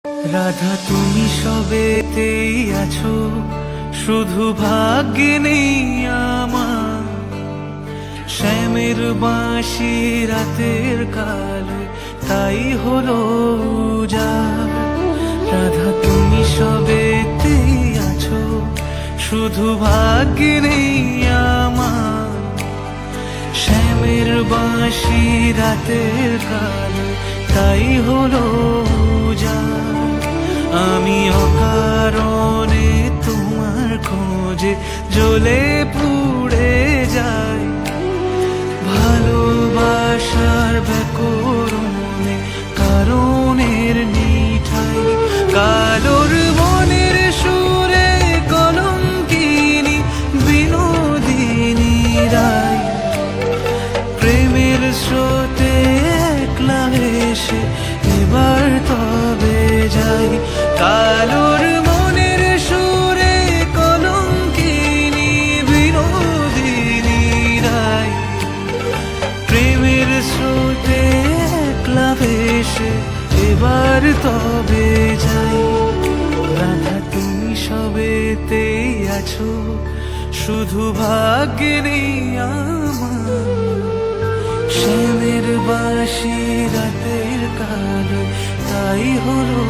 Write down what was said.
রাধা তুমি সবেতেই আছো, শুধু ভাগ্যে নেই আমার। শ্যামের বাঁশি রাতের কালে তাই হলো উজাড়। রাধা তুমি সবেতেই আছো, শুধু ভাগ্যে নেই আমার। শ্যামের বাঁশি রাতের কালে তাই হলো উজাড়। আমি অকারণে তোমার খোঁজে জ্বলে পুড়ে যাই, ভালোবাসার ব্যাকরণে কারণের নিঠাই। কালোর মনের সুরে কলঙ্কিনী বিনোদিনী রায়, প্রেমের স্রোতে একলা এসে এবার তবে যাই। কালোর মনের সুরে কলঙ্কিনী বিনোদিনী রায়, প্রেমের স্রোতে একলা এসে এবার তবে যাই। রাধা তুমি সবেতেই আছো, শুধু ভাগ্যে নেই আমার। শ্যামের বাঁশি রাতের কালে তাই হলো